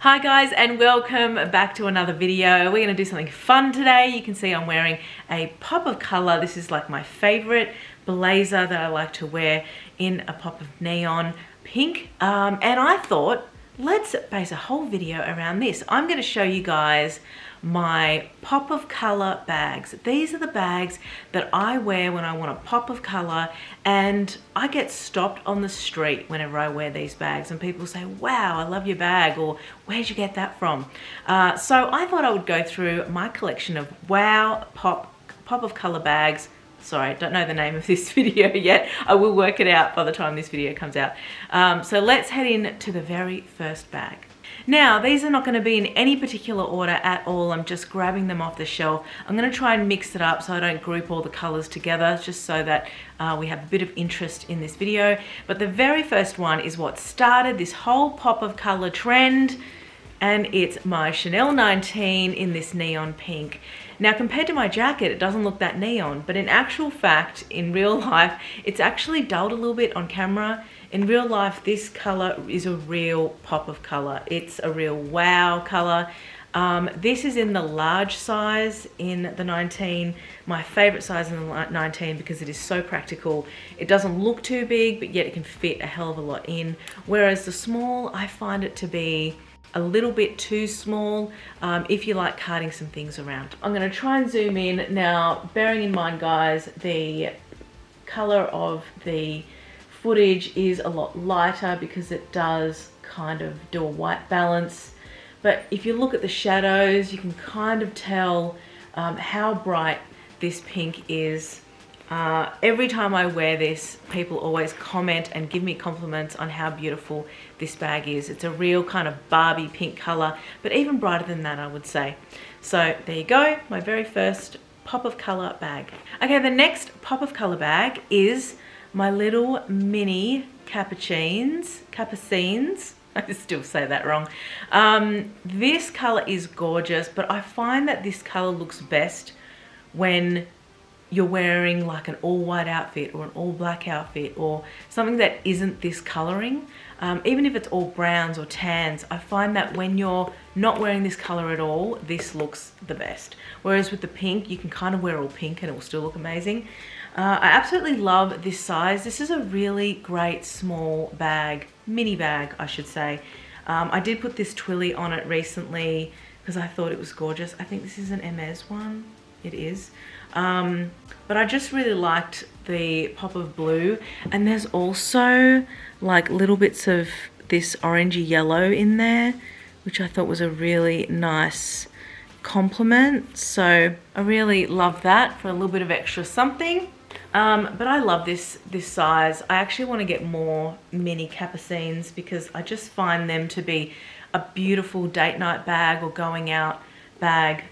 Hi guys, and welcome back to another video. We're going to do something fun today. You can see I'm wearing a pop of color. This is like my favorite blazer that I like to wear in a pop of neon pink. And I thought, let's base a whole video around this. I'm going to show you guys my pop of color bags. These are the bags that I wear when I want a pop of color, and I get stopped on the street whenever I wear these bags and people say, wow, I love your bag, or where'd you get that from? So I thought I would go through my collection of wow pop of color bags. Sorry, don't know the name of this video yet. I will work it out by the time this video comes out. So let's head in to the very first bag. Now, these are not going to be in any particular order at all. I'm just grabbing them off the shelf. I'm going to try and mix it up so I don't group all the colors together, just so that we have a bit of interest in this video. But the very first one is what started this whole pop of color trend, and it's my Chanel 19 in this neon pink. Now, compared to my jacket, it doesn't look that neon, but in actual fact, in real life, it's actually dulled a little bit on camera. In real life, this color is a real pop of color. It's a real wow color. This is in the large size in the 19, my favorite size in the 19 because it is so practical. It doesn't look too big, but yet it can fit a hell of a lot in. Whereas the small, I find it to be a little bit too small if you like carting some things around. I'm gonna try and zoom in. Now, bearing in mind, guys, the color of the footage is a lot lighter because it does kind of do a white balance. But if you look at the shadows, you can kind of tell how bright this pink is. Every time I wear this, people always comment and give me compliments on how beautiful this bag is. It's a real kind of Barbie pink color, but even brighter than that, I would say. So there you go, my very first pop of color bag. Okay, the next pop of color bag is my little mini Capucines, I still say that wrong. This color is gorgeous, but I find that this color looks best when you're wearing like an all white outfit or an all black outfit or something that isn't this coloring. Even if it's all browns or tans, I find that when you're not wearing this color at all, this looks the best. Whereas with the pink, you can kind of wear all pink and it will still look amazing. I absolutely love this size. This is a really great small bag, mini bag, I should say. I did put this twilly on it recently because I thought it was gorgeous. I think this is an Hermes one. It is. But I just really liked the pop of blue, and there's also like little bits of this orangey yellow in there, which I thought was a really nice compliment. So I really love that for a little bit of extra something. But I love this size. I actually want to get more mini Capucines because I just find them to be a beautiful date night bag or going out bag,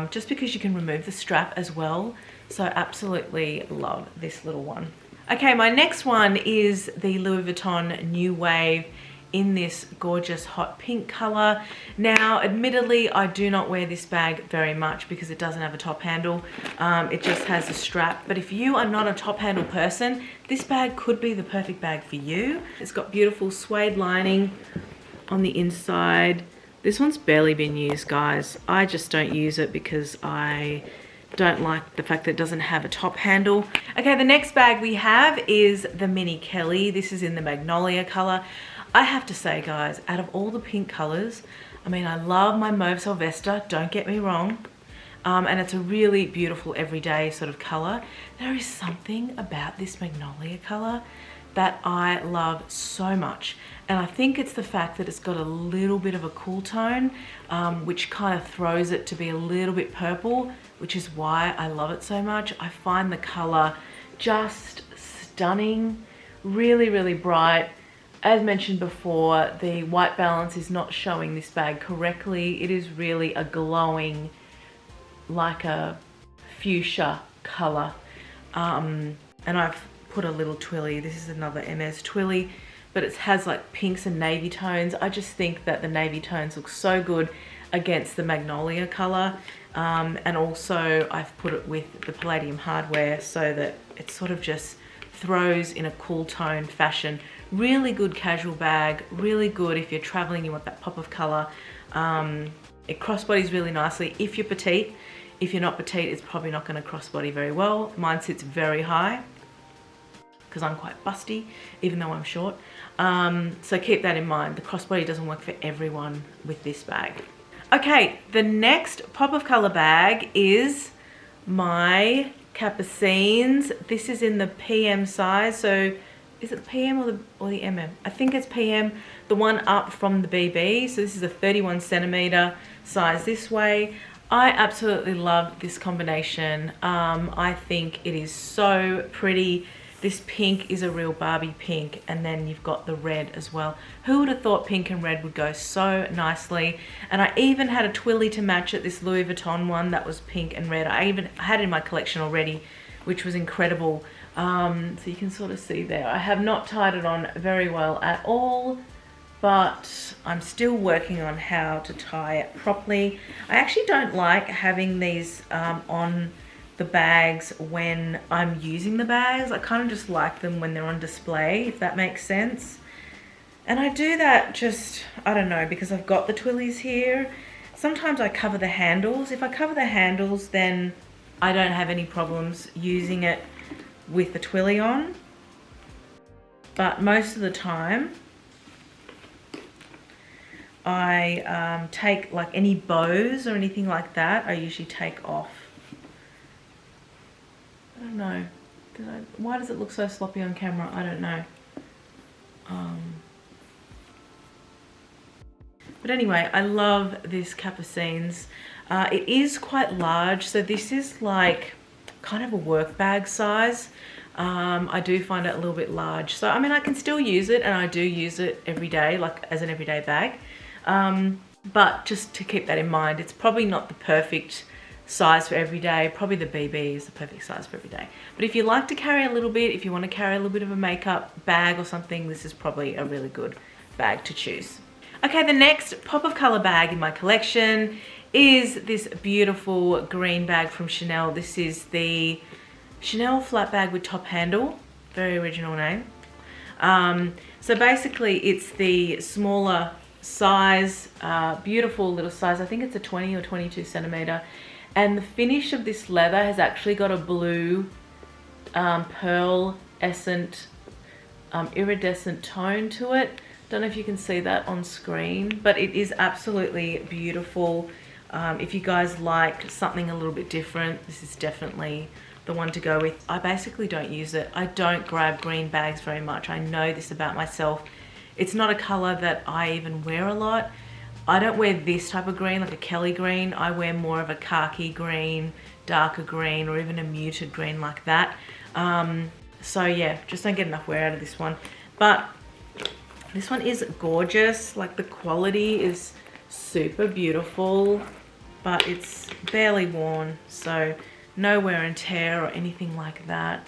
just because you can remove the strap as well. So absolutely love this little one. Okay, my next one is the Louis Vuitton New Wave in this gorgeous hot pink color. Now, admittedly, I do not wear this bag very much because it doesn't have a top handle. It just has a strap. But if you are not a top handle person, this bag could be the perfect bag for you. It's got beautiful suede lining on the inside. This one's barely been used, guys. I just don't use it because I don't like the fact that it doesn't have a top handle. Okay, the next bag we have is the Mini Kelly. This is in the Magnolia color. I have to say, guys, out of all the pink colors, I mean, I love my Mauve Sylvester, don't get me wrong. And it's a really beautiful everyday sort of color. There is something about this Magnolia color that I love so much. And I think it's the fact that it's got a little bit of a cool tone, which kind of throws it to be a little bit purple, which is why I love it so much. I find the color just stunning, really, really bright. As mentioned before, the white balance is not showing this bag correctly. It is really a glowing, like a fuchsia color. And I've put a little twilly. This is another MS twilly, but it has like pinks and navy tones. I just think that the navy tones look so good against the Magnolia color. And also I've put it with the palladium hardware so that it sort of just throws in a cool tone fashion Really good casual bag, really good if you're traveling, you want that pop of color. It crossbodies really nicely if you're petite. If you're not petite, it's probably not going to crossbody very well. Mine sits very high because I'm quite busty, even though I'm short. So keep that in mind. The crossbody doesn't work for everyone with this bag. Okay, the next pop of color bag is my Capucines. This is in the PM size. So is it the PM or the MM? I think it's PM, the one up from the BB. So this is a 31 centimeter size this way. I absolutely love this combination. I think it is so pretty. This pink is a real Barbie pink, and then you've got the red as well. Who would have thought pink and red would go so nicely? And I even had a twilly to match it, this Louis Vuitton one that was pink and red. I even had it in my collection already, which was incredible. So you can sort of see there. I have not tied it on very well at all, but I'm still working on how to tie it properly. I actually don't like having these on the bags when I'm using the bags. I kind of just like them when they're on display, if that makes sense. And I do that just, I don't know, because I've got the twillies here. Sometimes I cover the handles. If I cover the handles, then I don't have any problems using it with the twilly on. But most of the time, I take like any bows or anything like that, I usually take off. I don't know. Why does it look so sloppy on camera? I don't know. But anyway, I love this Capucines. It is quite large, so this is like kind of a work bag size. I do find it a little bit large. So I mean, I can still use it, and I do use it every day, like as an everyday bag. But just to keep that in mind, it's probably not the perfect size for every day. Probably the BB is the perfect size for every day. But if you like to carry a little bit, if you want to carry a little bit of a makeup bag or something, this is probably a really good bag to choose. Okay, the next pop of color bag in my collection is this beautiful green bag from Chanel. This is the Chanel flat bag with top handle, very original name. So basically it's the smaller size, beautiful little size. I think it's a 20 or 22 centimeter. And the finish of this leather has actually got a blue pearl essence iridescent tone to it. Don't know if you can see that on screen, but it is absolutely beautiful. If you guys like something a little bit different, this is definitely the one to go with. I basically don't use it. I don't grab green bags very much. I know this about myself. It's not a color that I even wear a lot. I don't wear this type of green, like a Kelly green. I wear more of a khaki green, darker green, or even a muted green like that. So yeah, just don't get enough wear out of this one. But this one is gorgeous. Like, the quality is super beautiful, but it's barely worn, so no wear and tear or anything like that.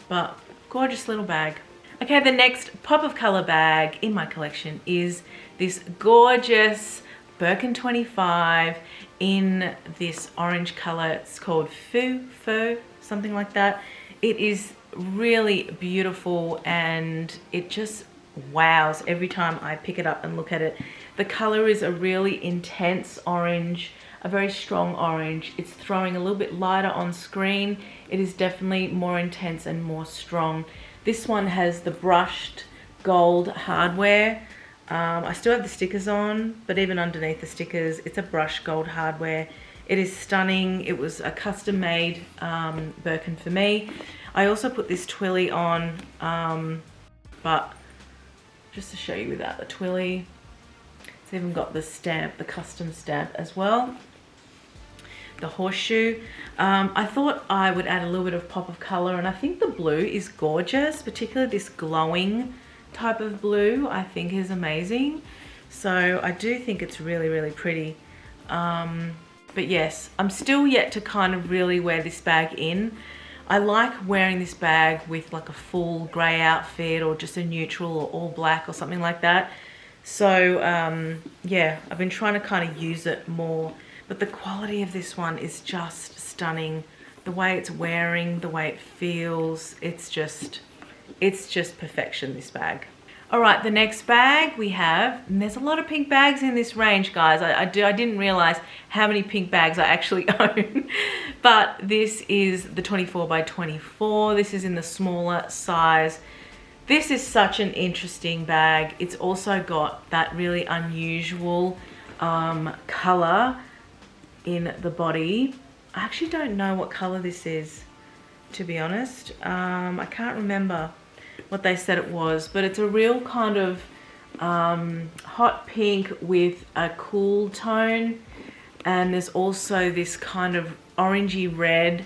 But gorgeous little bag. Okay, the next pop of color bag in my collection is this gorgeous Birkin 25 in this orange color. It's called Faux, something like that. It is really beautiful, and it just wows every time I pick it up and look at it. The color is a really intense orange, a very strong orange. It's throwing a little bit lighter on screen. It is definitely more intense and more strong. This one has the brushed gold hardware. I still have the stickers on, but even underneath the stickers, it's a brushed gold hardware. It is stunning. It was a custom made Birkin for me. I also put this twilly on, but just to show you without the twilly, it's even got the stamp, the custom stamp as well. The horseshoe. I thought I would add a little bit of pop of color, and I think the blue is gorgeous, particularly this glowing type of blue I think is amazing. So I do think it's really, really pretty. But yes, I'm still yet to kind of really wear this bag in. I like wearing this bag with like a full grey outfit, or just a neutral or all black or something like that. So yeah, I've been trying to kind of use it more. But the quality of this one is just stunning. The way it's wearing, the way it feels, it's just, It's just perfection, this bag. All right, the next bag we have, and there's a lot of pink bags in this range, guys. I didn't realize how many pink bags I actually own. But this is the 24 by 24. This is in the smaller size. This is such an interesting bag. It's also got that really unusual color in the body. I actually don't know what color this is, to be honest. I can't remember what they said it was, but it's a real kind of hot pink with a cool tone, and there's also this kind of orangey red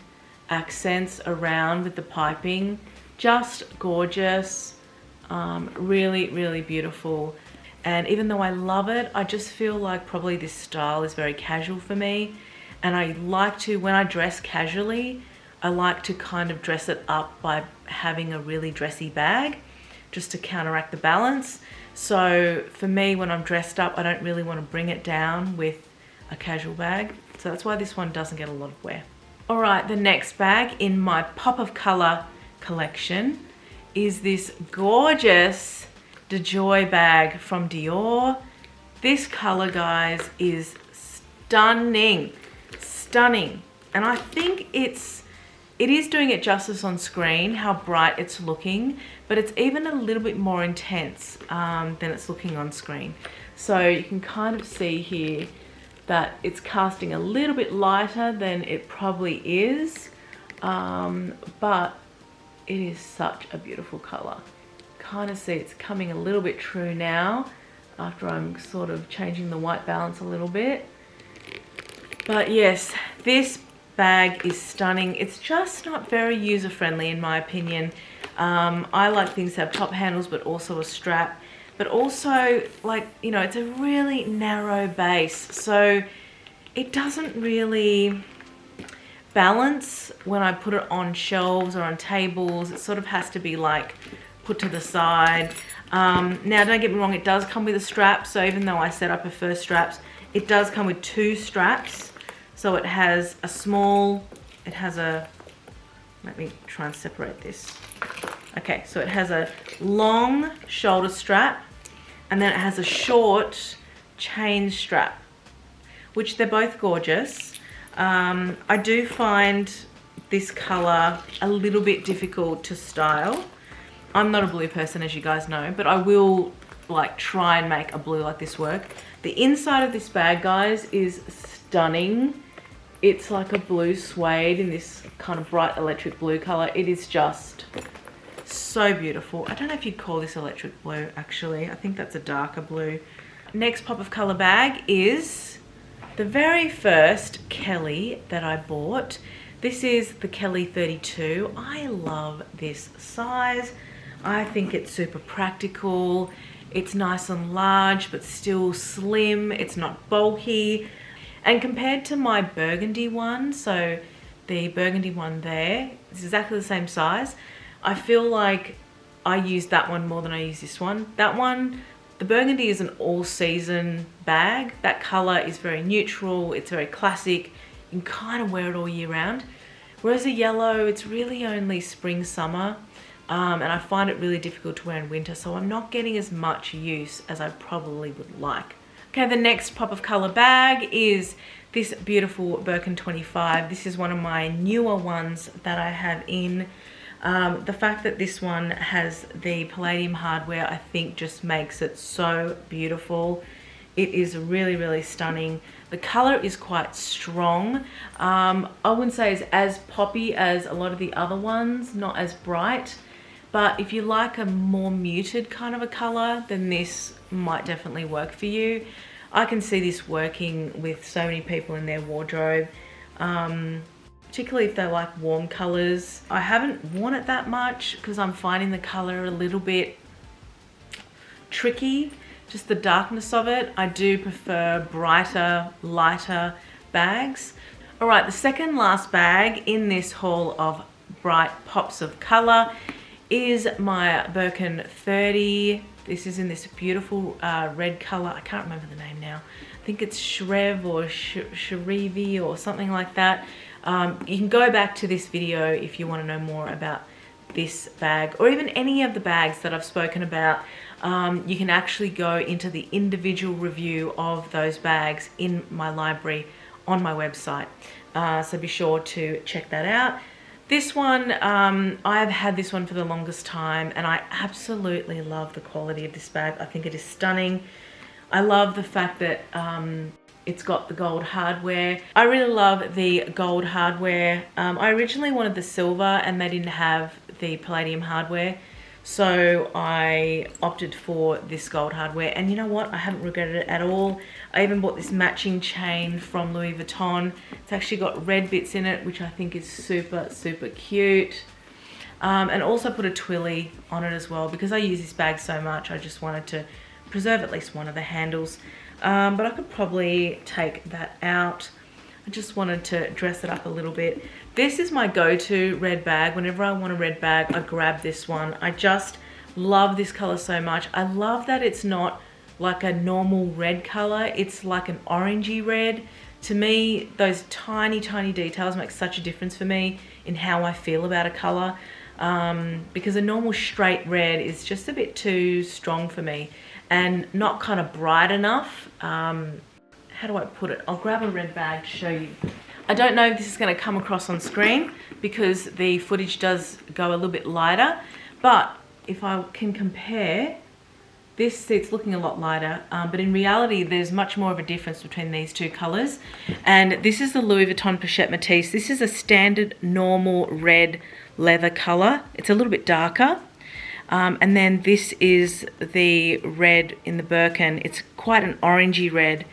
accents around with the piping. Just gorgeous. Really, really beautiful. And even though I love it, I just feel like probably this style is very casual for me, and I like to, when I dress casually, I like to kind of dress it up by having a really dressy bag just to counteract the balance. So for me, when I'm dressed up, I don't really want to bring it down with a casual bag. So that's why this one doesn't get a lot of wear. All right, the next bag in my Pop of Color collection is this gorgeous DeJoy bag from Dior. This color, guys, is stunning, stunning. And I think it is doing it justice on screen, how bright it's looking, but it's even a little bit more intense than it's looking on screen. So you can kind of see here that it's casting a little bit lighter than it probably is, but it is such a beautiful color. Kind of see it's coming a little bit true now after I'm sort of changing the white balance a little bit. But yes, this bag is stunning. It's just not very user-friendly in my opinion. I like things that have top handles but also a strap, but also, like, you know, it's a really narrow base, so it doesn't really balance when I put it on shelves or on tables. It sort of has to be like put to the side. Now don't get me wrong, it does come with a strap, so even though I said I prefer straps, it does come with 2 straps. So it has a small, it has a, let me try and separate this. Okay, so it has a long shoulder strap, and then it has a short chain strap, which they're both gorgeous. I do find this color a little bit difficult to style. I'm not a blue person, as you guys know, but I will like try and make a blue like this work. The inside of this bag, guys, is stunning. It's like a blue suede in this kind of bright electric blue color. It is just so beautiful. I don't know if you'd call this electric blue, actually. I think that's a darker blue. Next Pop of Color bag is the very first Kelly that I bought. This is the Kelly 32. I love this size. I think it's super practical. It's nice and large, but still slim. It's not bulky. And compared to my burgundy one, so the burgundy one there, it's exactly the same size. I feel like I use that one more than I use this one. That one, the burgundy is an all-season bag. That color is very neutral. It's very classic. You can kind of wear it all year round. Whereas the yellow, it's really only spring, summer. And I find it really difficult to wear in winter, so I'm not getting as much use as I probably would like. Okay, the next Pop of Color bag is this beautiful Birkin 25. This is one of my newer ones that I have in. The fact that this one has the palladium hardware, I think just makes it so beautiful. It is really, really stunning. The color is quite strong. I wouldn't say it's as poppy as a lot of the other ones, not as bright. But if you like a more muted kind of a color, then this might definitely work for you. I can see this working with so many people in their wardrobe, particularly if they like warm colors. I haven't worn it that much because I'm finding the color a little bit tricky, just the darkness of it. I do prefer brighter, lighter bags. All right, the second last bag in this haul of bright pops of color is my Birkin 30. This is in this beautiful red color. I can't remember the name now. I think it's Shrev or Shrevi or something like that. You can go back to this video if you want to know more about this bag, or even any of the bags that I've spoken about. You can actually go into the individual review of those bags in my library on my website. So be sure to check that out. This one, I've had this one for the longest time, and I absolutely love the quality of this bag. I think it is stunning. I love the fact that it's got the gold hardware. I really love the gold hardware. I originally wanted the silver and they didn't have the palladium hardware, so I opted for this gold hardware, and you know what, I haven't regretted it at all. I even bought this matching chain from Louis Vuitton. It's actually got red bits in it, which I think is super cute. And also put a twilly on it as well, because I use this bag so much. I just wanted to preserve at least one of the handles, but I could probably take that out. I just wanted to dress it up a little bit. This is my go-to red bag. Whenever I want a red bag, I grab this one. I just love this color so much. I love that it's not like a normal red color. It's like an orangey red. To me, those tiny details make such a difference for me in how I feel about a color, because a normal straight red is just a bit too strong for me and not kind of bright enough. How do I put it? I'll grab a red bag to show you. I don't know if this is going to come across on screen because the footage does go a little bit lighter, but if I can compare, this, it's looking a lot lighter, but in reality there's much more of a difference between these two colors. And this is the Louis Vuitton Pochette Matisse. This is a standard normal red leather color. It's a little bit darker. And then this is the red in the Birkin. It's quite an orangey red,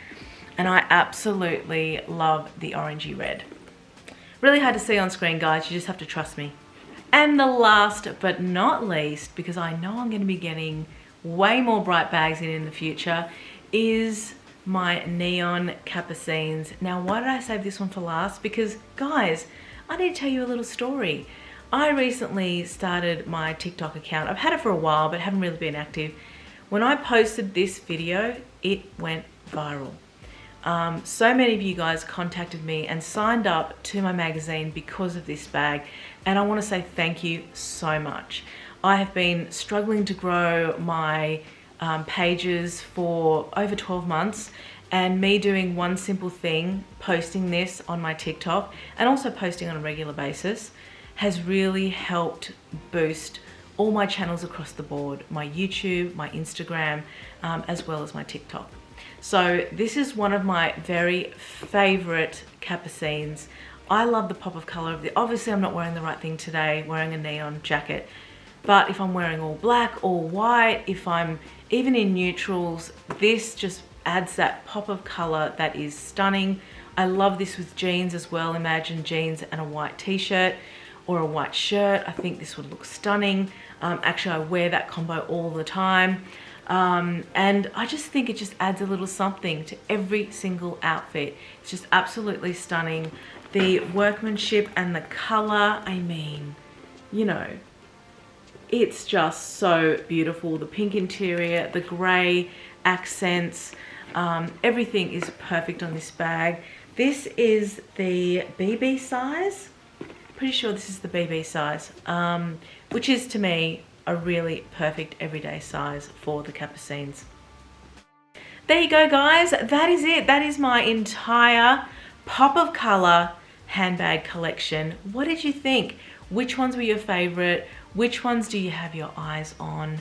and I absolutely love the orangey red. Really hard to see on screen, guys. You just have to trust me. And the last but not least, because I know I'm going to be getting way more bright bags in the future, is my Neon Capucines. Now, why did I save this one for last? Because, guys, I need to tell you a little story. I recently started my TikTok account. I've had it for a while, but haven't really been active. When I posted this video, it went viral. So many of you guys contacted me and signed up to my magazine because of this bag, and I want to say thank you so much. I have been struggling to grow my pages for over 12 months, and me doing one simple thing, posting this on my TikTok and also posting on a regular basis, has really helped boost all my channels across the board, my YouTube, my Instagram, as well as my TikTok. So this is one of my very favorite Capucines. I love the pop of color of the, obviously I'm not wearing the right thing today, wearing a neon jacket, but if I'm wearing all black, all white, if I'm even in neutrals, this just adds that pop of color that is stunning. I love this with jeans as well. Imagine jeans and a white t-shirt or a white shirt. I think this would look stunning. Actually, I wear that combo all the time. And I just think it just adds a little something to every single outfit. It's just absolutely stunning. The workmanship and the color, I mean, you know, it's just so beautiful. The pink interior, the gray accents, everything is perfect on this bag. This is the BB size. Pretty sure this is the BB size, which is to me a really perfect everyday size for the Capucines. There you go, guys. That is it. That is my entire pop of color handbag collection. What did you think? Which ones were your favorite? Which ones do you have your eyes on?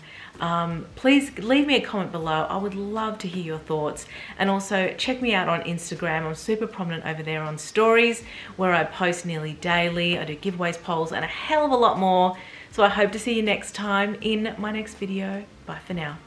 Please leave me a comment below. I would love to hear your thoughts. And also check me out on Instagram. I'm super prominent over there on stories where I post nearly daily. I do giveaways, polls, and a hell of a lot more. So I hope to see you next time in my next video. Bye for now.